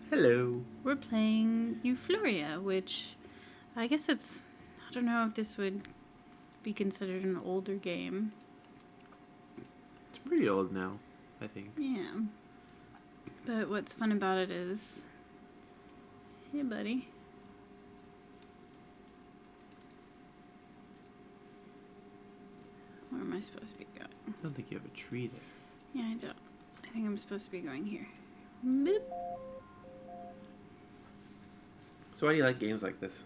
Hello. We're playing Eufloria, which I guess I don't know if this would be considered an older game. It's pretty old now, I think. Yeah. But what's fun about it is... Hey, buddy. Where am I supposed to be going? I don't think you have a tree there. Yeah, I don't. I think I'm supposed to be going here. Boop. So why do you like games like this?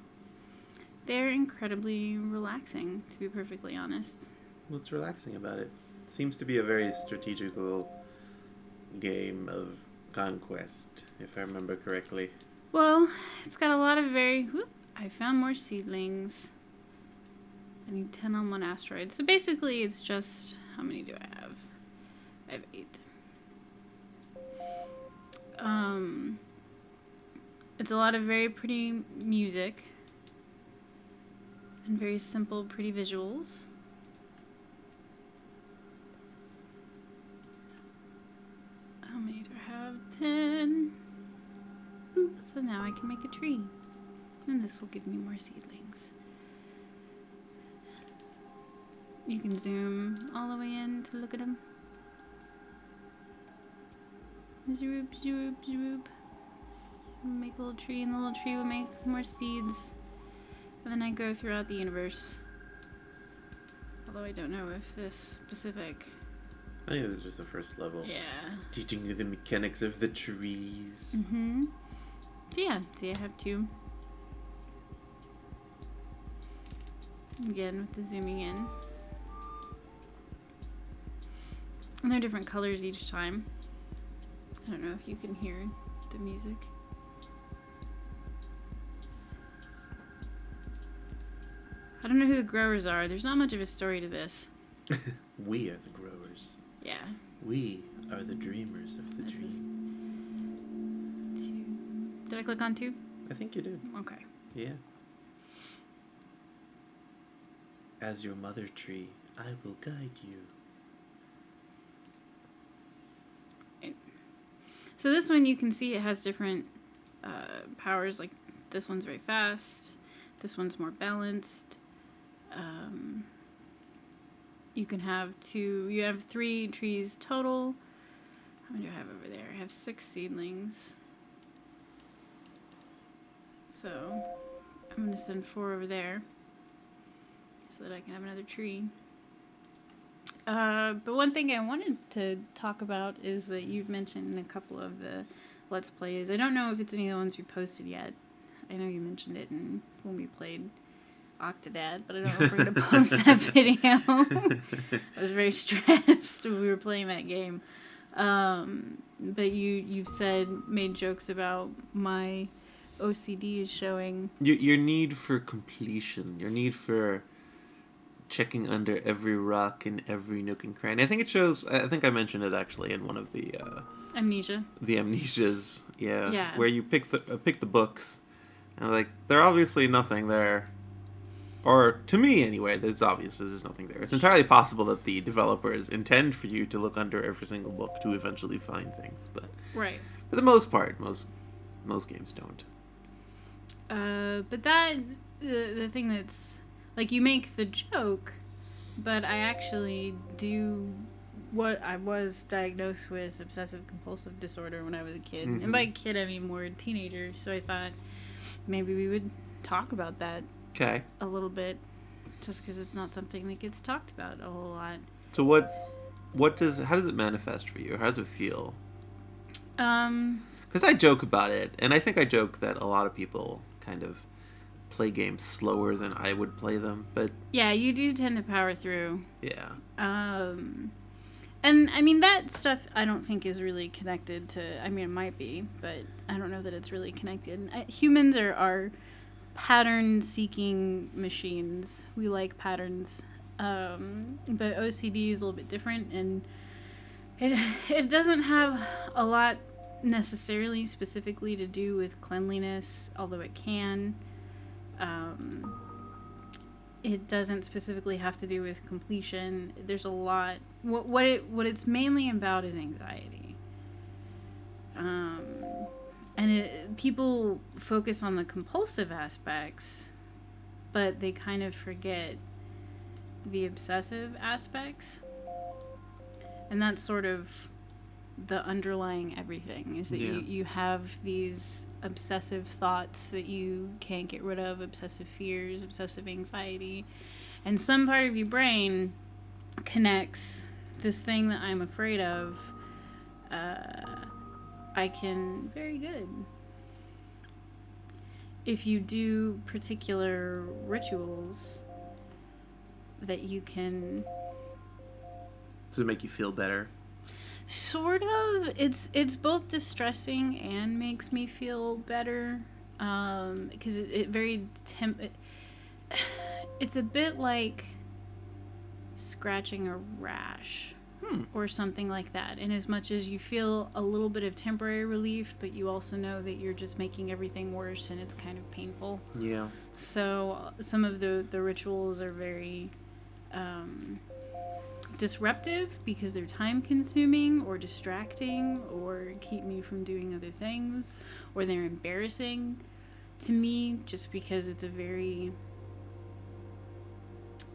They're incredibly relaxing, to be perfectly honest. What's relaxing about it? It seems to be a very strategical game of conquest, if I remember correctly. Well, it's got a lot of very... Whoop, I found more seedlings. I need 10 on one asteroid. So basically, it's just... How many do I have? I have 8. It's a lot of very pretty music. And very simple, pretty visuals. How many do I have? 10. Boop. So now I can make a tree. And this will give me more seedlings. You can zoom all the way in to look at them. Zoop, zoop, zoop. Make a little tree, and the little tree will make more seeds. And then I go throughout the universe. Although I don't know if this specific... I think this is just the first level. Yeah. Teaching you the mechanics of the trees. Mm-hmm. So yeah, see I have 2. Again, with the zooming in. And they're different colors each time. I don't know if you can hear the music. I don't know who the growers are. There's not much of a story to this. We are the growers. Yeah. We are the dreamers of the This is dream. 2. Did I click on 2? I think you did. Okay. Yeah. As your mother tree, I will guide you. So this one, you can see it has different powers. Like this one's very fast. This one's more balanced. You can have 2. You have 3 trees total. How many do I have over there? I have 6 seedlings. So I'm going to send 4 over there so that I can have another tree. But one thing I wanted to talk about is that you've mentioned in a couple of the Let's Plays. I don't know if it's any of the ones you posted yet. I know you mentioned it when we played Octodad, but I don't know if we're going to post that video. I was very stressed when we were playing that game. But you've made jokes about my OCD is showing. Your need for completion, your need for checking under every rock in every nook and cranny. I think it shows. I think I mentioned it actually in one of the Amnesia. The amnesias, yeah. Yeah. Where you pick the books, and like they're obviously nothing there, or to me anyway. There's nothing there. It's entirely possible that the developers intend for you to look under every single book to eventually find things, but Right. for the most part, most games don't. But that the thing that's like you make the joke, but I actually do what I was diagnosed with obsessive compulsive disorder when I was a kid. Mm-hmm. And by kid I mean more teenager, so I thought maybe we would talk about that Okay. a little bit, just because it's not something that gets talked about a whole lot. So how does it manifest for you? How does it feel? Because I joke about it, and I think I joke that a lot of people kind of play games slower than I would play them, but yeah, you do tend to power through. yeah. And I mean that stuff I don't think is really connected to, I mean it might be, but I don't know that it's really connected. Humans are pattern seeking machines. We like patterns. But OCD is a little bit different, and it doesn't have a lot necessarily specifically to do with cleanliness, although it can. It doesn't specifically have to do with completion. There's a lot. What it's mainly about is anxiety. people focus on the compulsive aspects, but they kind of forget the obsessive aspects. And that's sort of the underlying everything, is that you have these obsessive thoughts that you can't get rid of, obsessive fears, obsessive anxiety. And some part of your brain connects this thing that I'm afraid of. I can, very good. If you do particular rituals that you can... Does it make you feel better? Sort of. It's both distressing and makes me feel better. Because it's a bit like scratching a rash or something like that. In as much as you feel a little bit of temporary relief, but you also know that you're just making everything worse and it's kind of painful. Yeah. So some of the rituals are very disruptive because they're time consuming or distracting or keep me from doing other things, or they're embarrassing to me just because it's a very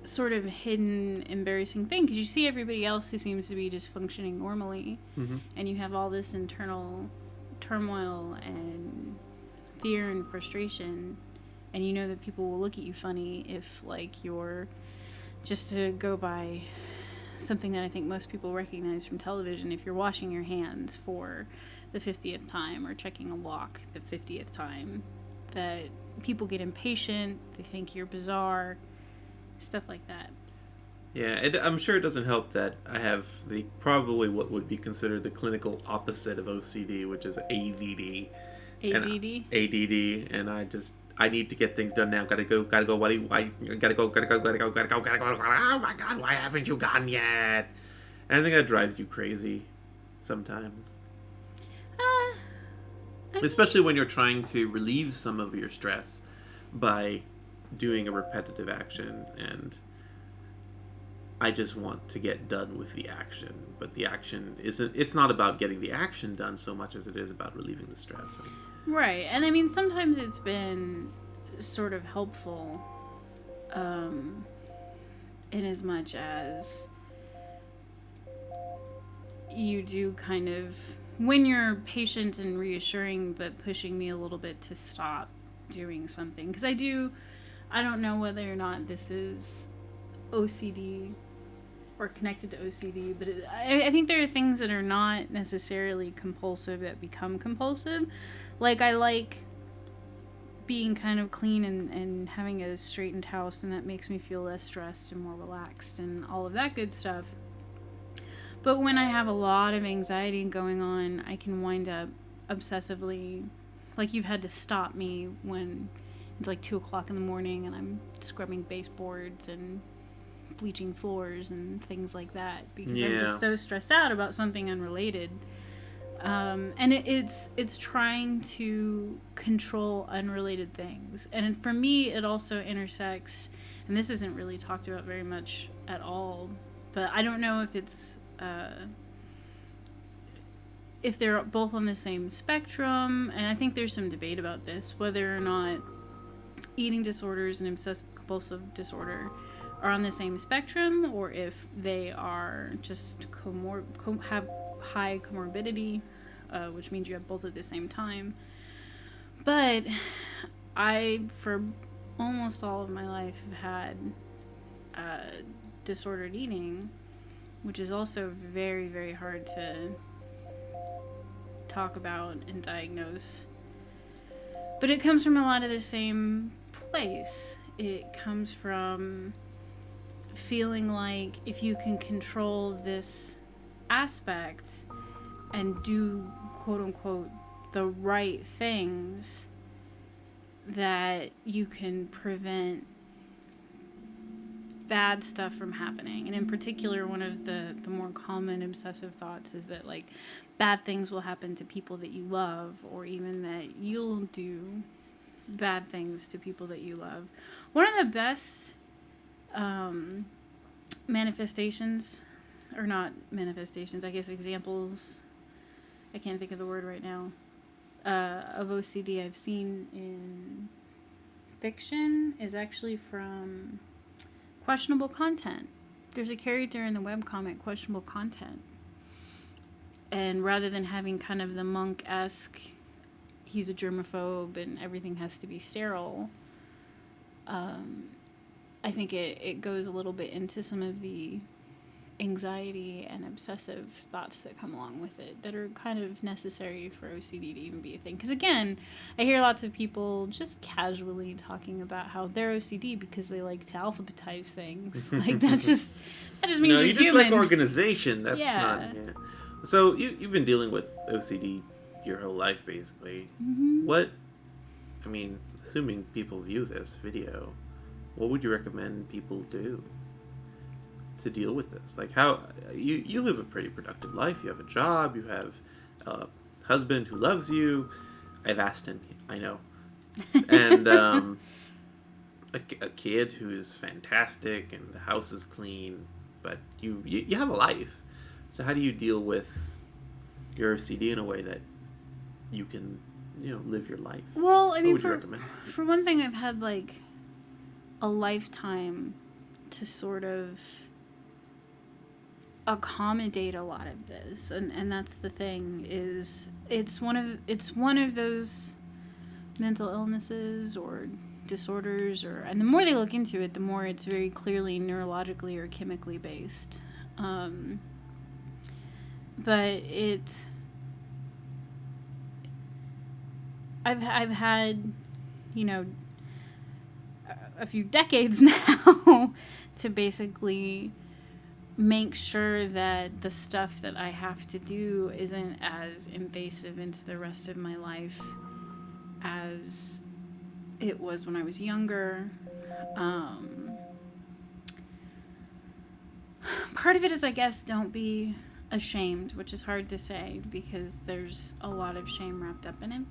sort of hidden, embarrassing thing, because you see everybody else who seems to be just functioning normally, and you have all this internal turmoil and fear and frustration, and you know that people will look at you funny if, like, you're, just to go by something that I think most people recognize from television, if you're washing your hands for the 50th time or checking a lock the 50th time, that people get impatient, they think you're bizarre, stuff like that. Yeah, I'm sure it doesn't help that I have probably what would be considered the clinical opposite of OCD, which is ADD. And I need to get things done now. Gotta go. Gotta go. Gotta go. Oh my God, why haven't you gone yet? And I think that drives you crazy sometimes. Especially when you're trying to relieve some of your stress by doing a repetitive action, and I just want to get done with the action, but the action it's not about getting the action done so much as it is about relieving the stress. Right. And I mean, sometimes it's been sort of helpful in as much as you do kind of, when you're patient and reassuring but pushing me a little bit to stop doing something, because I don't know whether or not this is OCD or connected to OCD, but I think there are things that are not necessarily compulsive that become compulsive. Like, I like being kind of clean and having a straightened house, and that makes me feel less stressed and more relaxed and all of that good stuff. But when I have a lot of anxiety going on, I can wind up obsessively, like, you've had to stop me when it's like 2 o'clock in the morning and I'm scrubbing baseboards and bleaching floors and things like that, because I'm just so stressed out about something unrelated. And it's trying to control unrelated things. And for me, it also intersects, and this isn't really talked about very much at all, but I don't know if it's if they're both on the same spectrum, and I think there's some debate about this, whether or not eating disorders and obsessive compulsive disorder are on the same spectrum, or if they are just have high comorbidity, which means you have both at the same time. But I, for almost all of my life, have had disordered eating, which is also very, very hard to talk about and diagnose. But it comes from a lot of the same place. It comes from feeling like if you can control this aspect and do, quote unquote, the right things, that you can prevent bad stuff from happening. And in particular, one of the more common obsessive thoughts is that, like, bad things will happen to people that you love, or even that you'll do bad things to people that you love. One of the best manifestations, or not manifestations, I guess examples, I can't think of the word right now, of OCD I've seen in fiction is actually from questionable content. There's a character in the webcomic, Questionable Content. And rather than having kind of the monk-esque, he's a germaphobe and everything has to be sterile, I think it goes a little bit into some of the anxiety and obsessive thoughts that come along with it that are kind of necessary for OCD to even be a thing. Because again, I hear lots of people just casually talking about how they're OCD because they like to alphabetize things. Like that just means No, you're you just human. like organization. That's Yeah. not. Yeah. So you've been dealing with OCD your whole life, basically. Mm-hmm. What? I mean, assuming people view this video, what would you recommend people do to deal with this? Like, how you live a pretty productive life. You have a job. You have a husband who loves you. I've asked him. I know. And a kid who's fantastic, and the house is clean. But you have a life. So how do you deal with your OCD in a way that you can, live your life? Well, I mean, what would you recommend? For one thing, I've had like a lifetime to sort of accommodate a lot of this, and that's the thing, is it's one of those mental illnesses or disorders, and the more they look into it, the more it's very clearly neurologically or chemically based. But I've had, a few decades now to basically make sure that the stuff that I have to do isn't as invasive into the rest of my life as it was when I was younger. Part of it is, I guess, don't be ashamed, which is hard to say because there's a lot of shame wrapped up in it.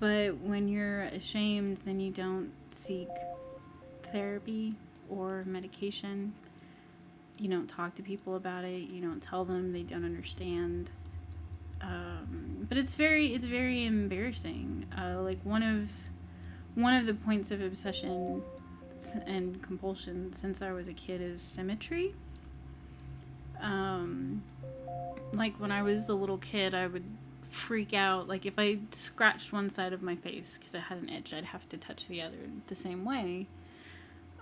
But when you're ashamed, then you don't seek therapy or medication. You don't talk to people about it. You don't tell them. They don't understand. But it's very embarrassing. Like one of the points of obsession and compulsion since I was a kid is symmetry. Like when I was a little kid, I would freak out. Like if I scratched one side of my face because I had an itch, I'd have to touch the other the same way.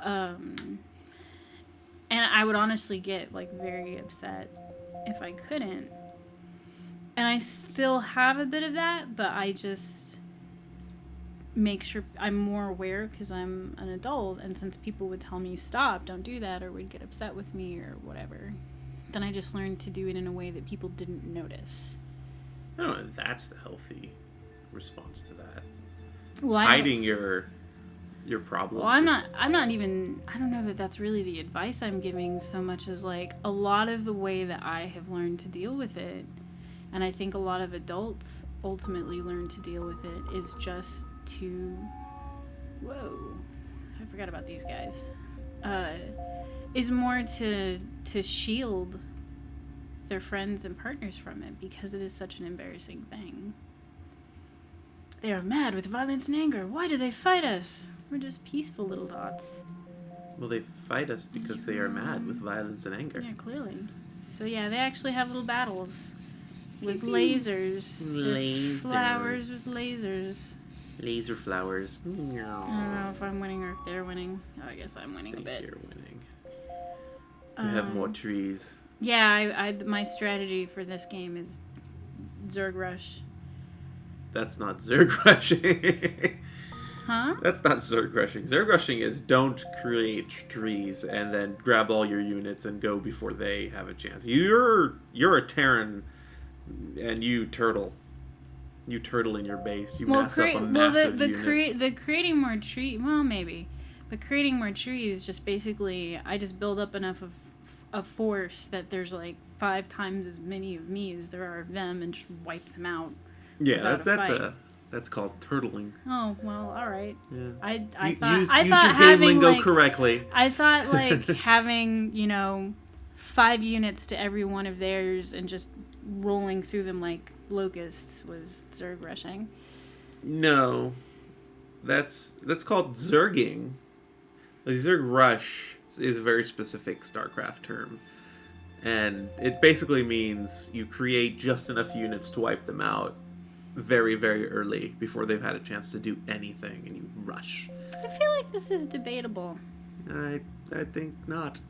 And I would honestly get like very upset if I couldn't. And I still have a bit of that, but I just make sure I'm more aware because I'm an adult, and since people would tell me stop, don't do that, or would get upset with me or whatever, then I just learned to do it in a way that people didn't notice. I don't know if that's the healthy response to that. Well, hiding your problems. Well, I don't know that that's really the advice I'm giving so much as like a lot of the way that I have learned to deal with it, and I think a lot of adults ultimately learn to deal with it, is just to, I forgot about these guys, is more to shield their friends and partners from it because it is such an embarrassing thing. They are mad with violence and anger. Why do they fight us? We're just peaceful little dots. Well, they fight us because they are mad with violence and anger. Yeah, clearly. So yeah, they actually have little battles with lasers. Flowers with lasers. Laser flowers. I don't know if I'm winning or if they're winning. Oh, I guess I'm winning a bit. You're winning. You have more trees. Yeah, I my strategy for this game is Zerg Rush. That's not Zerg rushing. Huh? That's not Zerg rushing. Zerg rushing is don't create trees and then grab all your units and go before they have a chance. You're a Terran, and you turtle. You turtle in your base. You mass up a massive unit. The creating more tree. Well, maybe, but creating more trees just basically I just build up enough of a force that there's like 5 times as many of me as there are of them, and just wipe them out. Yeah, that's called turtling. Oh well, all right. Yeah. I thought use your game lingo correctly. I thought like having 5 units to every one of theirs and just rolling through them like locusts was Zerg rushing. No, that's called zerging. Like, Zerg rush is a very specific StarCraft term, and it basically means you create just enough units to wipe them out very, very early before they've had a chance to do anything, and you rush. I feel like this is debatable. I think not.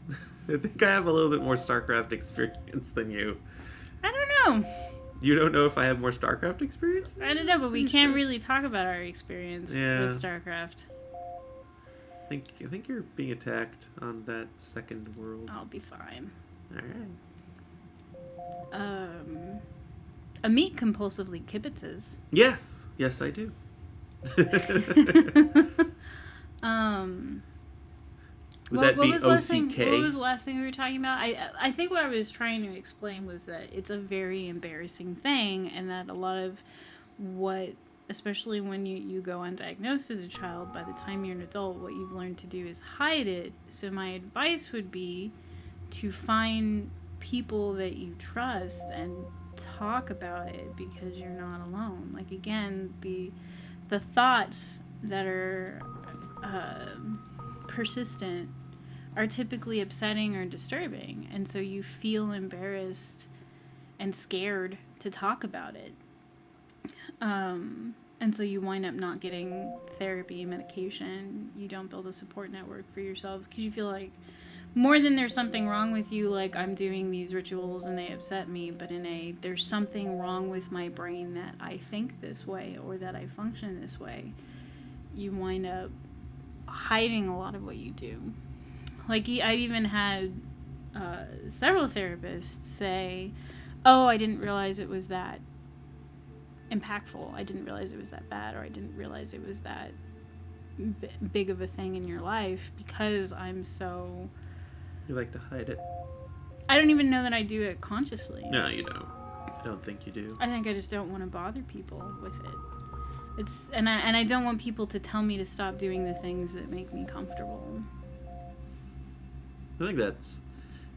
I think I have a little bit more StarCraft experience than you. I don't know. You don't know if I have more StarCraft experience? I don't know, but we can't really talk about our experience Yeah. with StarCraft. I think you're being attacked on that second world. I'll be fine. Alright. Amit compulsively kibitzes. Yes. Yes, I do. Would that be OCK? What was the last thing we were talking about? I think what I was trying to explain was that it's a very embarrassing thing, and that a lot of what, especially when you go undiagnosed as a child, by the time you're an adult, what you've learned to do is hide it. So my advice would be to find people that you trust and talk about it, because you're not alone. Like, again, the thoughts that are persistent are typically upsetting or disturbing, and so you feel embarrassed and scared to talk about it, and so you wind up not getting therapy, medication. You don't build a support network for yourself because you feel like, more than there's something wrong with you, like I'm doing these rituals and they upset me, but there's something wrong with my brain that I think this way or that I function this way. You wind up hiding a lot of what you do. Like, I've even had several therapists say, oh, I didn't realize it was that impactful. I didn't realize it was that bad, or I didn't realize it was that big of a thing in your life, because I'm so... You like to hide it. I don't even know that I do it consciously. No, you don't. I don't think you do. I think I just don't want to bother people with it. And I don't want people to tell me to stop doing the things that make me comfortable. I think that's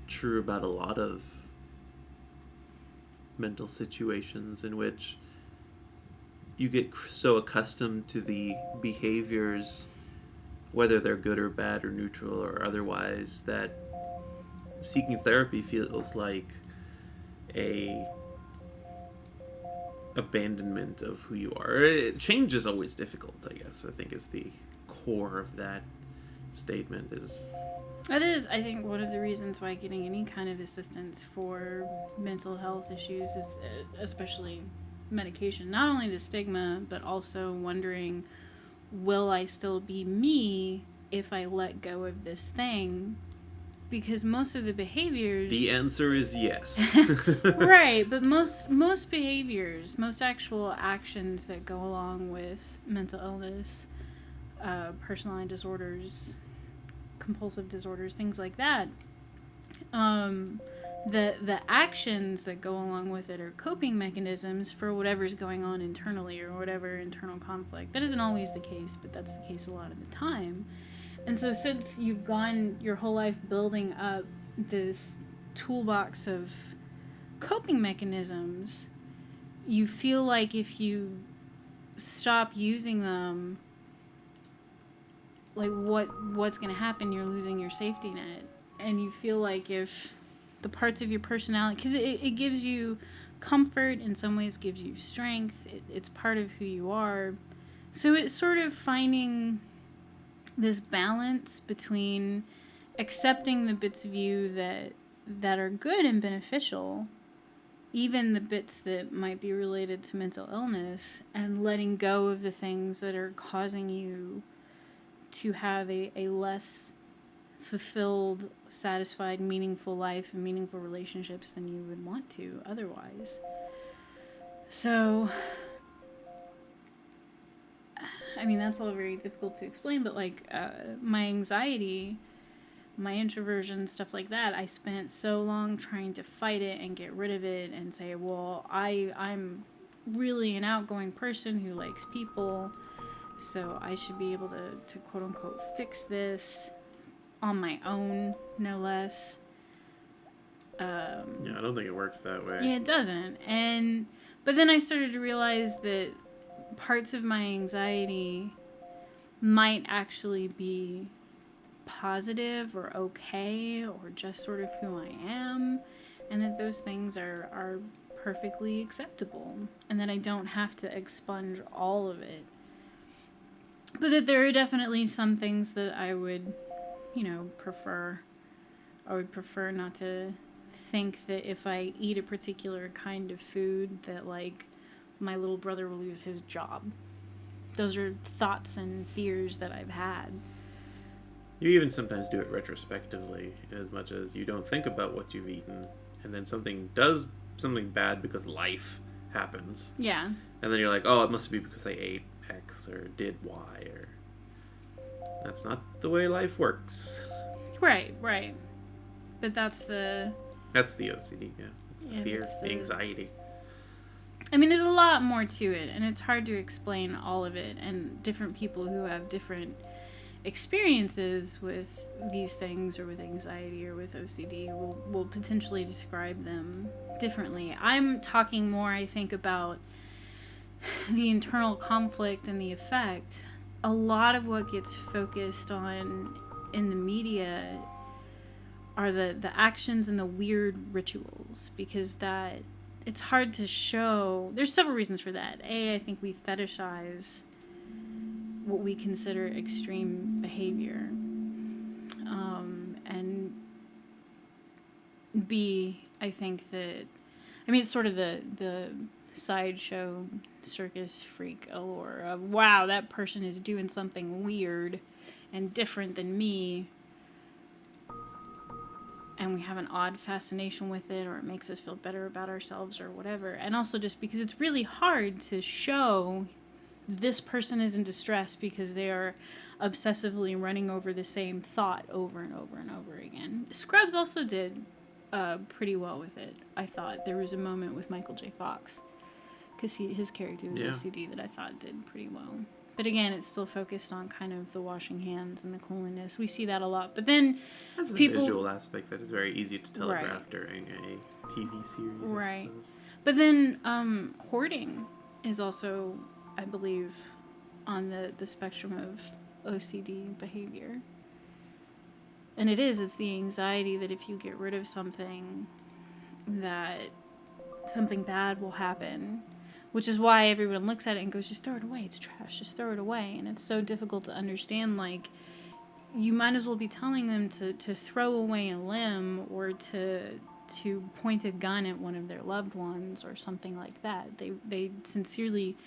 true about a lot of mental situations in which you get so accustomed to the behaviors, whether they're good or bad or neutral or otherwise, that seeking therapy feels like a abandonment of who you are. Change is always difficult, I guess, I think is the core of that statement. That is, I think, one of the reasons why getting any kind of assistance for mental health issues is, especially medication, not only the stigma, but also wondering, will I still be me if I let go of this thing? Because most of the behaviors... The answer is yes. Right, but most behaviors, most actual actions that go along with mental illness, personality disorders, compulsive disorders, things like that, the actions that go along with it are coping mechanisms for whatever's going on internally or whatever internal conflict. That isn't always the case, but that's the case a lot of the time. And so since you've gone your whole life building up this toolbox of coping mechanisms, you feel like if you stop using them, like what's going to happen? You're losing your safety net. And you feel like if the parts of your personality, because it gives you comfort, in some ways gives you strength, it's part of who you are. So it's sort of finding this balance between accepting the bits of you that are good and beneficial, even the bits that might be related to mental illness, and letting go of the things that are causing you to have a less fulfilled, satisfied, meaningful life and meaningful relationships than you would want to otherwise. So, I mean, that's all very difficult to explain, but like my anxiety, my introversion, stuff like that, I spent so long trying to fight it and get rid of it and say, well, I'm really an outgoing person who likes people, so I should be able to quote unquote fix this on my own, no less. Yeah, I don't think it works that way. Yeah, it doesn't. But then I started to realize that parts of my anxiety might actually be positive or okay or just sort of who I am, and that those things are perfectly acceptable, and that I don't have to expunge all of it. But that there are definitely some things that I would, prefer. I would prefer not to think that if I eat a particular kind of food that, like, my little brother will lose his job. Those are thoughts and fears that I've had. You even sometimes do it retrospectively, as much as you don't think about what you've eaten, and then something bad because life happens. Yeah. And then you're like, oh, it must be because I ate X or did Y, or that's not the way life works. Right. But that's the OCD, yeah. It's the fear, the anxiety. I mean, there's a lot more to it, and it's hard to explain all of it, and different people who have different experiences with these things or with anxiety or with OCD will potentially describe them differently. I'm talking more, I think, about the internal conflict and the effect. A lot of what gets focused on in the media are the actions and the weird rituals, because that it's hard to show. There's several reasons for that. I think we fetishize what we consider extreme behavior. And B, I think that, it's sort of the sideshow circus freak allure of, wow, that person is doing something weird and different than me, and we have an odd fascination with it, or it makes us feel better about ourselves or whatever. And also just because it's really hard to show this person is in distress because they are obsessively running over the same thought over and over and over again. Scrubs also did pretty well with it, I thought. There was a moment with Michael J. Fox, because his character was OCD, that I thought did pretty well. But again, it's still focused on kind of the washing hands and the cleanliness. We see that a lot. But then that's a visual aspect that is very easy to telegraph during a TV series, I suppose. But then hoarding is also, I believe, on the spectrum of OCD behavior. And it's the anxiety that if you get rid of something, that something bad will happen. Which is why everyone looks at it and goes, just throw it away, it's trash, just throw it away. And it's so difficult to understand, like, you might as well be telling them to throw away a limb, or to point a gun at one of their loved ones or something like that. They sincerely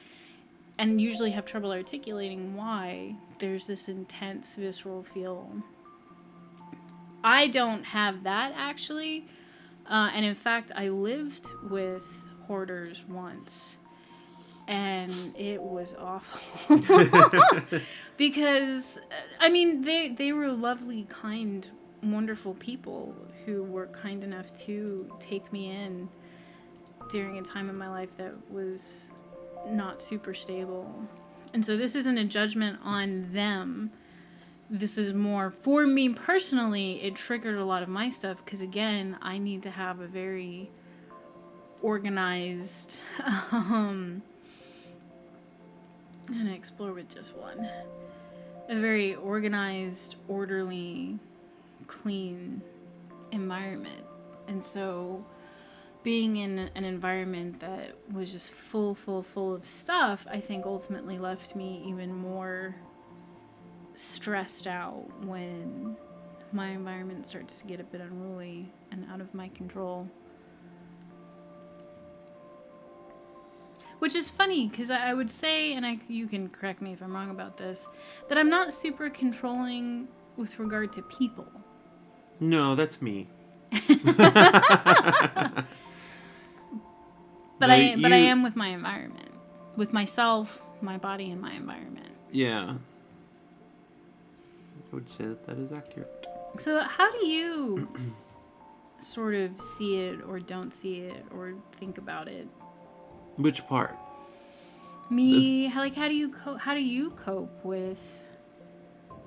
and usually have trouble articulating why there's this intense visceral feel. I don't have that, actually. And in fact, I lived with hoarders once. And it was awful. Because, they were lovely, kind, wonderful people who were kind enough to take me in during a time in my life that was not super stable. And so this isn't a judgment on them. This is more, for me personally, it triggered a lot of my stuff, because, again, I need to have a very organized... I'm going to explore with just one. A very organized, orderly, clean environment. And so being in an environment that was just full of stuff, I think ultimately left me even more stressed out when my environment starts to get a bit unruly and out of my control. Which is funny, because I would say, and you can correct me if I'm wrong about this, that I'm not super controlling with regard to people. No, that's me. But I am with my environment. With myself, my body, and my environment. Yeah. I would say that is accurate. So how do you sort of see it or don't see it or think about it? Which part? Me, how do you cope with,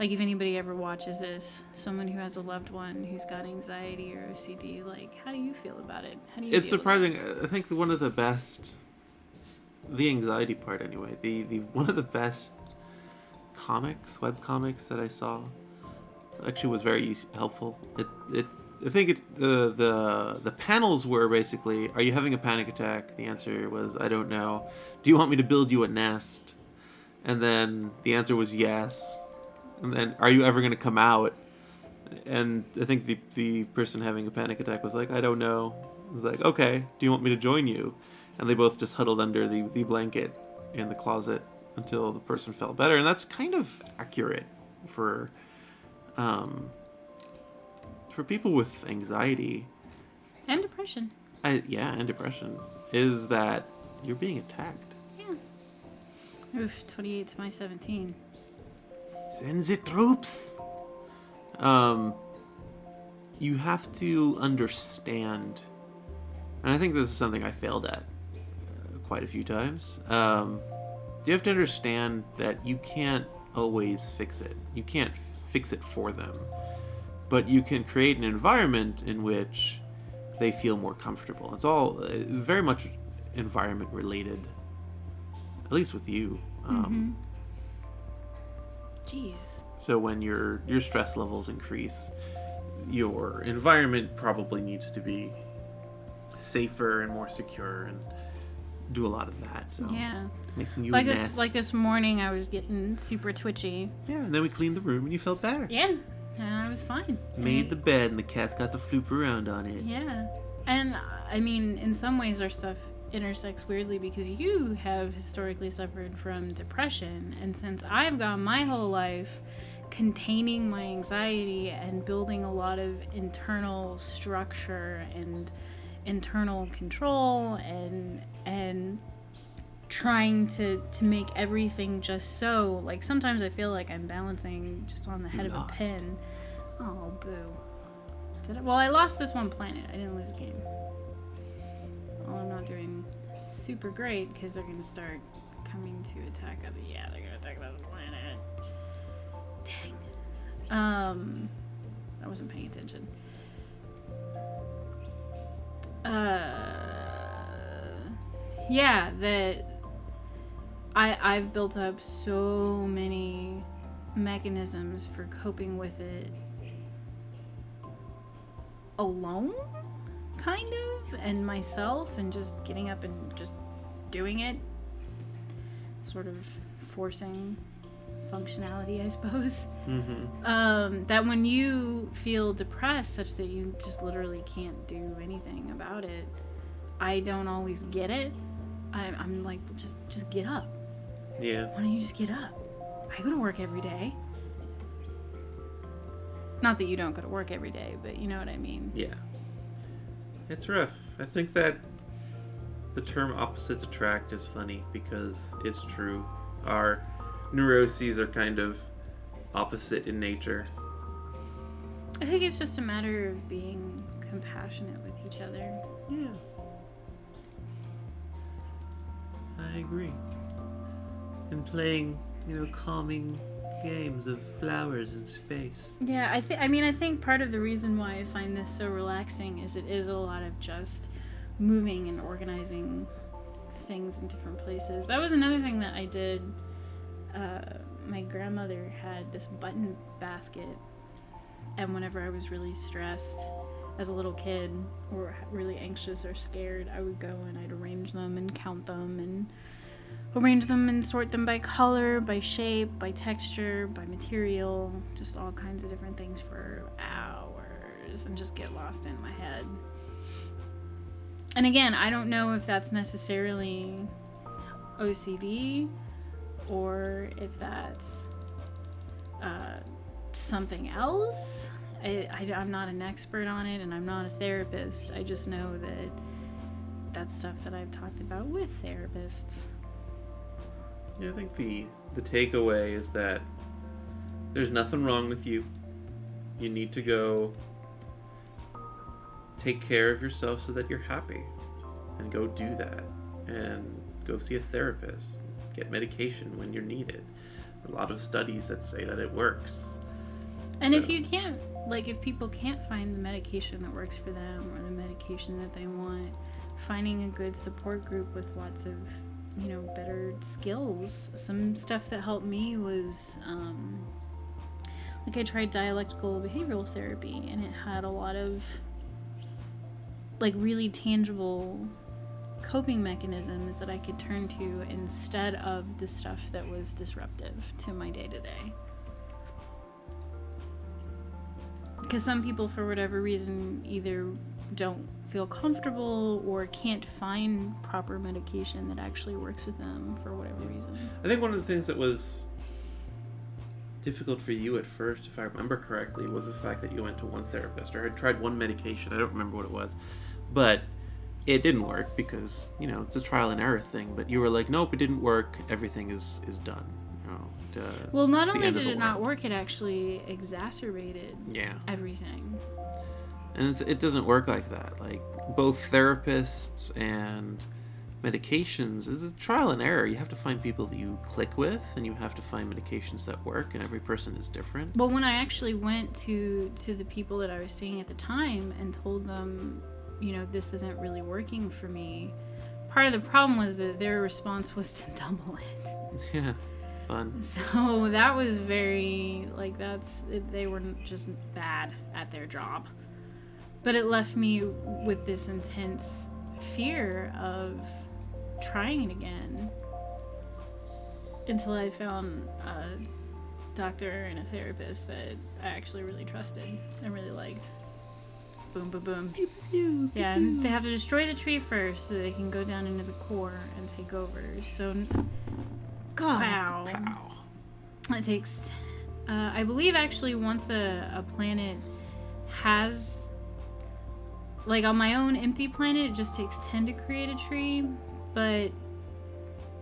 like if anybody ever watches this, someone who has a loved one who's got anxiety or OCD, like, how do you feel about it? How do you It's deal with it? surprising. I think one of the best, the anxiety part anyway, the one of the best web comics that I saw actually was very helpful. I think the panels were basically, are you having a panic attack? The answer was, I don't know. Do you want me to build you a nest? And then the answer was yes. And then, are you ever going to come out? And I think the person having a panic attack was like, I don't know. I was like, okay, do you want me to join you? And they both just huddled under the blanket in the closet until the person felt better. And that's kind of accurate for people with anxiety. And depression. And depression, is that you're being attacked. Yeah. Oof, 28 to my 17. Send the troops. You have to understand, and I think this is something I failed at quite a few times. You have to understand that you can't always fix it. You can't fix it for them, but you can create an environment in which they feel more comfortable. It's all very much environment related, at least with you. Jeez. So when your stress levels increase, your environment probably needs to be safer and more secure, and do a lot of that. So Yeah. making you Like a nest. this morning, I was getting super twitchy. Yeah, and then we cleaned the room and you felt better. Yeah. And I was fine. Made the bed and the cats got to floop around on it. Yeah. And I mean, in some ways, our stuff intersects weirdly because you have historically suffered from depression. And since I've gone my whole life containing my anxiety and building a lot of internal structure and internal control and trying to make everything just so, like, sometimes I feel like I'm balancing just on the head of a pin. Oh, boo. Well, I lost this one planet. I didn't lose a game. Well, I'm not doing super great because they're going to start coming to attack other. Yeah, they're going to attack that planet. Dang. I wasn't paying attention. Yeah, that I've built up so many mechanisms for coping with it alone, kind of, and myself, and just getting up and just doing it, sort of forcing functionality, I suppose. That when you feel depressed such that you just literally can't do anything about it, I don't always get it. I'm like, just get up. Yeah. Why don't you just get up? I go to work every day. Not that you don't go to work every day, but you know what I mean. Yeah. It's rough. I think that the term opposites attract is funny because it's true. Our neuroses are kind of opposite in nature. I think it's just a matter of being compassionate with each other. Yeah. I agree. And playing, calming games of flowers in space. Yeah, I think part of the reason why I find this so relaxing is it is a lot of just moving and organizing things in different places. That was another thing that I did. My grandmother had this button basket, and whenever I was really stressed as a little kid or really anxious or scared, I would go and I'd arrange them and count them and arrange them and sort them by color, by shape, by texture, by material, just all kinds of different things for hours, and just get lost in my head. And again, I don't know if that's necessarily OCD or if that's something else. I'm not an expert on it, and I'm not a therapist. I just know that that's stuff that I've talked about with therapists. Yeah, I think the takeaway is that there's nothing wrong with you. You need to go take care of yourself so that you're happy, and go do that, and go see a therapist, get medication when you're needed. a lot of studies that say that it works. And if you can't, like, if people can't find the medication that works for them or the medication that they want, finding a good support group with lots of, you know, better skills. Some stuff that helped me was, like, I tried dialectical behavioral therapy, and it had a lot of, like, really tangible coping mechanisms that I could turn to instead of the stuff that was disruptive to my day-to-day. Because some people, for whatever reason, either don't feel comfortable or can't find proper medication that actually works with them for whatever reason. I think one of the things that was difficult for you at first, if I remember correctly, was the fact that you went to one therapist or had tried one medication. I don't remember what it was. But it didn't work because, you know, it's a trial and error thing. But you were like, nope, it didn't work. Everything is done. Well, not only did it not work, it actually exacerbated Yeah. everything. And it doesn't work like that. Like, both therapists and medications is a trial and error. You have to find people that you click with, and you have to find medications that work, and every person is different. But when I actually went to the people that I was seeing at the time and told them, you know, this isn't really working for me, part of the problem was that their response was to double it. Yeah. Fun. So that was very, like, they were just bad at their job. But it left me with this intense fear of trying it again until I found a doctor and a therapist that I actually really trusted and really liked. Boom, boom, boom. Yeah, and they have to destroy the tree first so they can go down into the core and take over. So... Pow. It takes, I believe actually once a planet has, like on my own empty planet, it just takes 10 to create a tree, but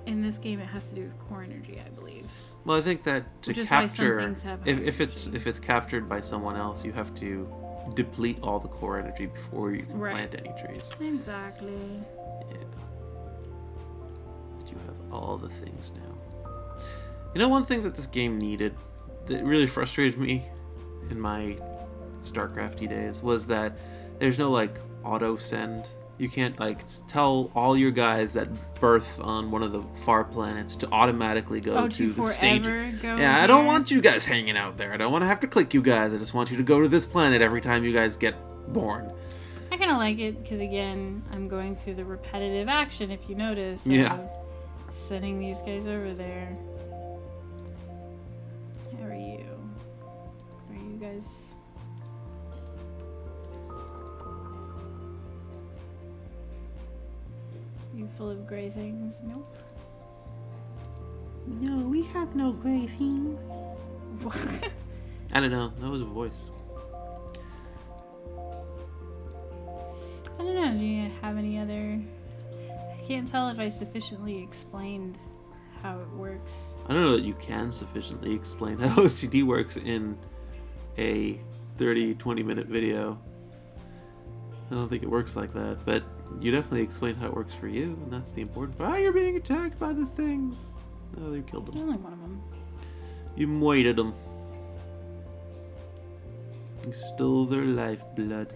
in this game it has to do with core energy, I believe. Well, I think that to capture, if it's captured by someone else, you have to deplete all the core energy before you can plant any trees. Exactly. Yeah. But you have all the things now. You know, one thing that this game needed that really frustrated me in my StarCrafty days was that there's no, like, auto send. You can't, like, tell all your guys that birth on one of the far planets to automatically go to the stage. I don't want you guys hanging out there. I don't want to have to click you guys. I just want you to go to this planet every time you guys get born. I kind of like it because, again, I'm going through the repetitive action, if you notice. Yeah. Sending these guys over there. How are you? Are you guys... You full of gray things? Nope. No, we have no gray things. I don't know. That was a voice. I don't know. Do you have any other... I can't tell if I sufficiently explained how it works. I don't know that you can sufficiently explain how OCD works in a 30-20 minute video. I don't think it works like that, but you definitely explained how it works for you, and that's the important part. You're being attacked by the things. Oh, you killed them. Only one of them. You moited them. You stole their lifeblood.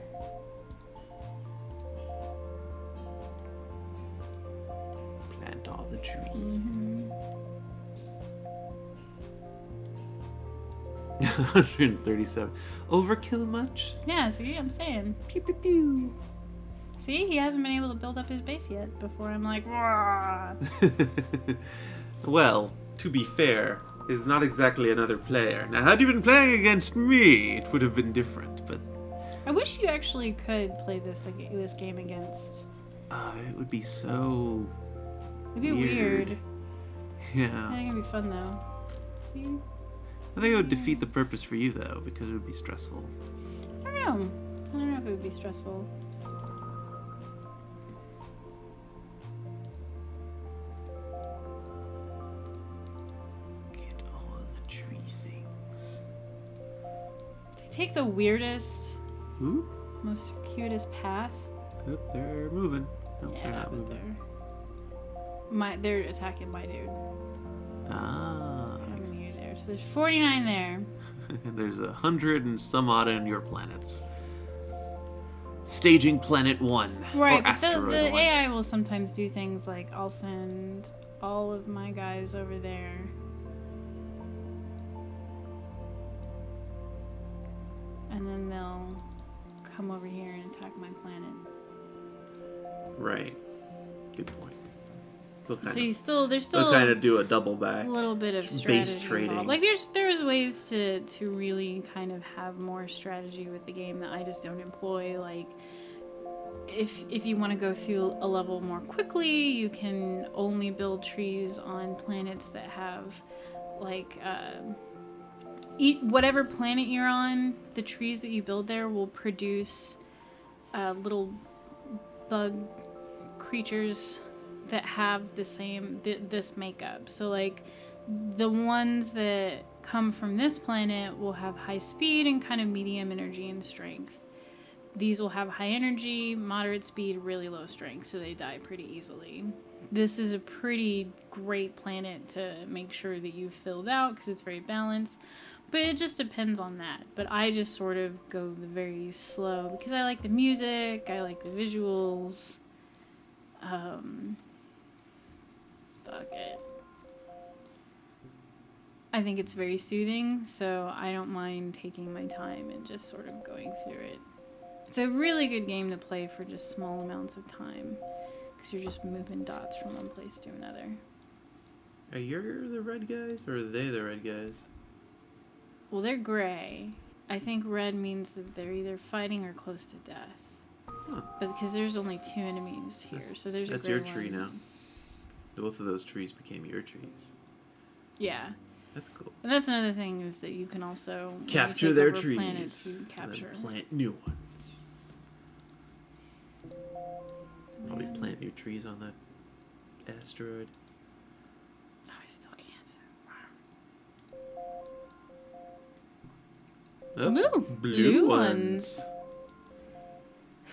Plant all the trees. Mm-hmm. 137. Overkill much? Yeah, see, I'm saying. Pew pew pew. See, he hasn't been able to build up his base yet before I'm like, "Wah." Well, to be fair, is not exactly another player. Now, had you been playing against me, it would have been different, but... I wish you actually could play this game against... it would be so... It'd be weird. Yeah. I think it'd be fun, though. See? I think it would defeat the purpose for you, though, because it would be stressful. I don't know. I don't know if it would be stressful. Get all the tree things. They take the weirdest, Ooh. most circuitous path. Oop, they're moving. Nope, they're not moving. They're attacking my dude. Ah. So there's 49 there. And there's 100 and some odd on your planets. Staging Planet 1. Right, or but Asteroid the 1. AI will sometimes do things like I'll send all of my guys over there. And then they'll come over here and attack my planet. Right. Good point. They'll kind So of, there's they'll still kind of do a double back. a little bit of base strategy trading. involved. Like there's ways to really kind of have more strategy with the game that I just don't employ. Like if you want to go through a level more quickly, you can only build trees on planets that have like whatever planet you're on, the trees that you build there will produce little bug creatures that have the same this makeup. So like the ones that come from this planet will have high speed and kind of medium energy and strength. These will have high energy, moderate speed, really low strength, so they die pretty easily. This is a pretty great planet to make sure that you've filled out because it's very balanced. But it just depends on that. But I just sort of go the very slow because I like the music, I like the visuals. Fuck it. I think it's very soothing, so I don't mind taking my time and just sort of going through it. It's a really good game to play for just small amounts of time because you're just moving dots from one place to another. Are you the red guys or are they the red guys? Well, they're gray. I think red means that they're either fighting or close to death. Huh. But because there's only 2 enemies here, so there's That's a gray your tree one. now. Both of those trees became your trees. Yeah. That's cool. And that's another thing is that you can also when you Capture take their over trees. planets, you And capture. then plant new ones. Probably plant new trees on that asteroid. Oh, I still can't. Oh, Ooh, blue ones.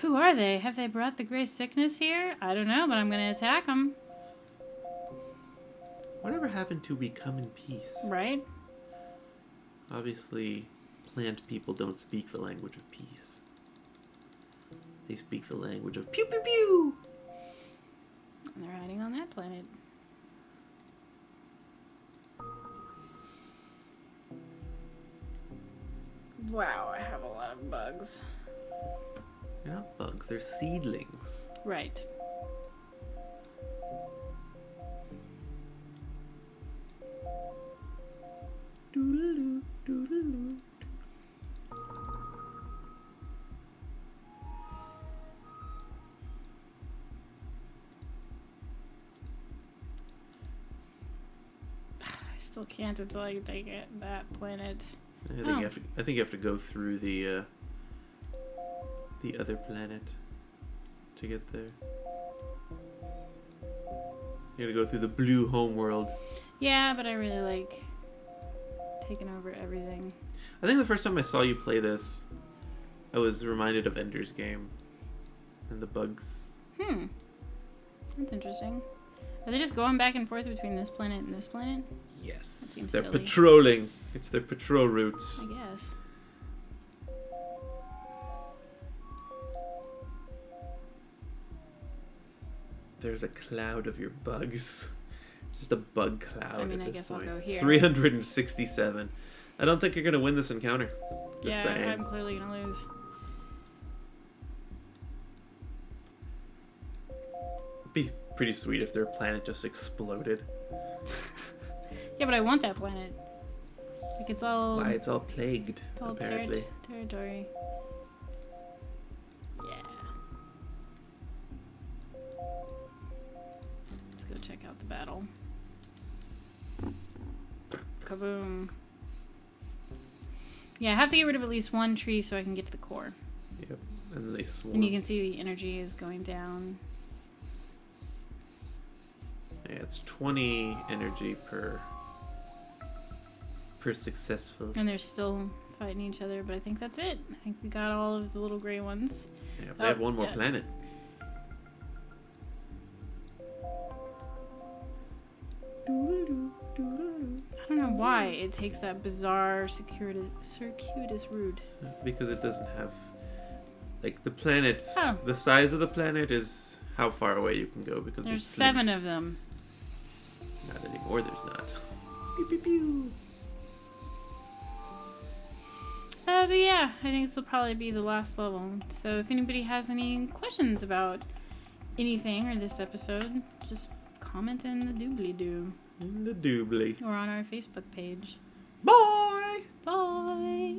Who are they? Have they brought the gray sickness here? I don't know, but I'm gonna attack them. Whatever happened to become in peace? Right? Obviously, plant people don't speak the language of peace. They speak the language of pew pew pew. And they're hiding on that planet. Wow, I have a lot of bugs. They're not bugs, they're seedlings. Right. Doodaloo, doodaloo. I still can't until I take that planet. I think you have to go through the other planet to get there. You gotta go through the blue homeworld. Yeah, but I really like taking over everything. I think the first time I saw you play this, I was reminded of Ender's Game and the bugs. That's interesting. Are they just going back and forth between this planet and this planet? Yes. That seems They're silly. patrolling. It's their patrol routes. I guess. There's a cloud of your bugs. It's just a bug cloud I mean, at I this guess I'll point. go here. 367. I don't think you're going to win this encounter. Just Yeah, saying. I'm clearly gonna lose. It'd be pretty sweet if their planet just exploded. Yeah, but I want that planet. Like it's all. Why? It's all plagued, It's all apparently. territory. Yeah. Let's go check out the battle. Kaboom. Yeah, I have to get rid of at least one tree so I can get to the core. Yep. And then they swarm. And you can see the energy is going down. Yeah, it's 20 energy per successful. And they're still fighting each other, but I think that's it. I think we got all of the little gray ones. Yeah, they have one more yeah. planet. I don't know why it takes that bizarre circuitous route. Because it doesn't have... Like, the planets... Oh. The size of the planet is how far away you can go, because There's 7 of them. Not anymore, there's not. Pew, pew, pew. But yeah, I think this will probably be the last level. So if anybody has any questions about anything or this episode, just comment in the doobly-doo. In the doobly. Or on our Facebook page. Bye! Bye!